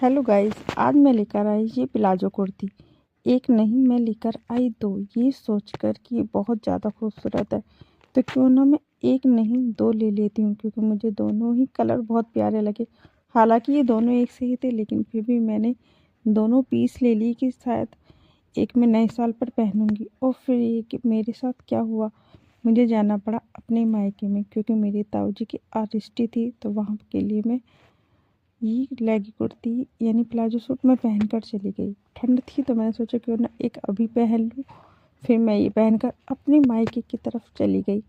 Hello guys, आज मैं लेकर आई ये प्लाजो कुर्ती। एक नहीं, मैं लेकर आई दो, ये सोचकर कि ये बहुत ज़्यादा खूबसूरत है तो क्यों ना मैं एक नहीं दो ले लेती हूँ, क्योंकि मुझे दोनों ही कलर बहुत प्यारे लगे। हालांकि ये दोनों एक से ही थे, लेकिन फिर भी मैंने दोनों पीस ले ली कि शायद एक मैं नए साल पर पहनूंगी। और फिर ये कि मेरे साथ क्या हुआ, मुझे जाना पड़ा अपने मायके में, क्योंकि मेरी ताऊ जी की आर्टिस्टी थी। तो वहाँ के लिए मैं ये लेगी कुर्ती यानी प्लाजो सूट मैं पहनकर चली गई। ठंड थी तो मैंने सोचा क्यों ना एक अभी पहन लूँ। फिर मैं ये पहनकर अपने मायके की तरफ चली गई।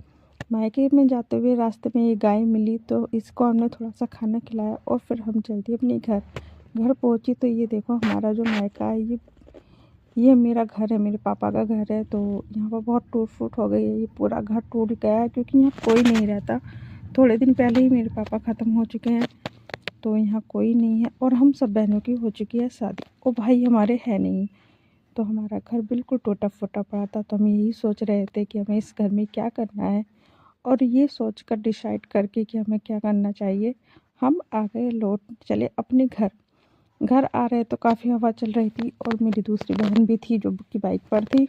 मायके में जाते हुए रास्ते में ये गाय मिली तो इसको हमने थोड़ा सा खाना खिलाया और फिर हम चल दिए अपने घर। घर पहुंची तो ये देखो, हमारा जो मायका है ये मेरा घर है, मेरे पापा का घर है। तो यहाँ पर बहुत टूट फूट हो गई है, ये पूरा घर टूट गया है क्योंकि यहाँ कोई नहीं रहता। थोड़े दिन पहले ही मेरे पापा ख़त्म हो चुके हैं, तो यहाँ कोई नहीं है और हम सब बहनों की हो चुकी है शादी और भाई हमारे है नहीं। तो हमारा घर बिल्कुल टूटा फूटा पड़ा था। तो हम यही सोच रहे थे कि हमें इस घर में क्या करना है, और ये सोचकर डिसाइड करके कि हमें क्या करना चाहिए, हम आ गए, लौट चले अपने घर। घर आ रहे तो काफ़ी हवा चल रही थी और मेरी दूसरी बहन भी थी जो की बाइक पर थी।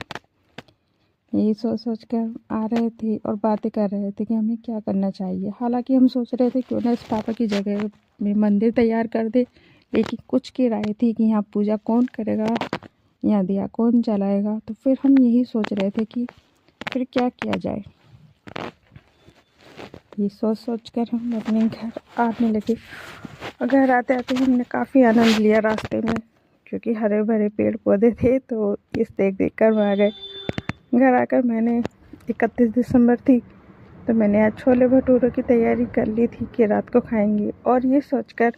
यही सोच कर आ रहे थे और बातें कर रहे थे कि हमें क्या करना चाहिए। हालांकि हम सोच रहे थे क्यों ना इस पापा की जगह में मंदिर तैयार कर दे, लेकिन कुछ की राय थी कि यहाँ पूजा कौन करेगा, यहाँ दिया कौन जलाएगा। तो फिर हम यही सोच रहे थे कि फिर क्या किया जाए। ये सोच कर हम अपने घर आने लगे। और घर आते आते हमने काफ़ी आनंद लिया रास्ते में, क्योंकि हरे भरे पेड़ पौधे थे। तो इस देख कर हम आ गए। घर आकर मैंने 31 दिसंबर थी तो मैंने आज छोले भटूरे की तैयारी कर ली थी कि रात को खाएंगे। और ये सोचकर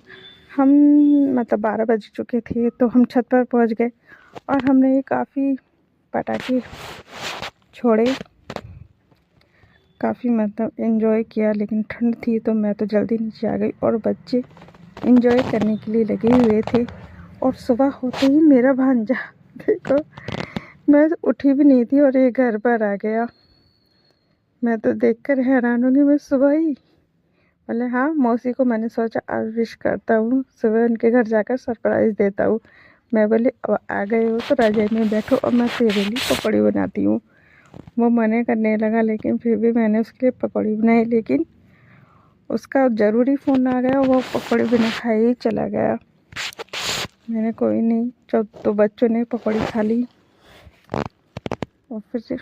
हम 12 बज चुके थे तो हम छत पर पहुंच गए और हमने ये काफ़ी पटाखे छोड़े, काफ़ी एंजॉय किया। लेकिन ठंड थी तो मैं तो जल्दी नीचे आ गई और बच्चे एंजॉय करने के लिए लगे हुए थे। और सुबह होते ही मेरा भांजा देखो, मैं उठी भी नहीं थी और ये घर पर आ गया। मैं तो देखकर हैरान होंगी। मैं सुबह ही बोले हाँ, मौसी को मैंने सोचा आज विश करता हूँ, सुबह उनके घर जाकर सरप्राइज़ देता हूँ। मैं बोली अब आ गए हो तो रजाई में बैठो और मैं तेरे लिए पकौड़ी बनाती हूँ। वो मना करने लगा, लेकिन फिर भी मैंने उसके लिए पकौड़ी बनाई। लेकिन उसका ज़रूरी फ़ोन आ गया, वो पकौड़ी बिना खाए ही चला गया। मैंने कोई नहीं, तो बच्चों ने पकौड़ी खा ली और फिर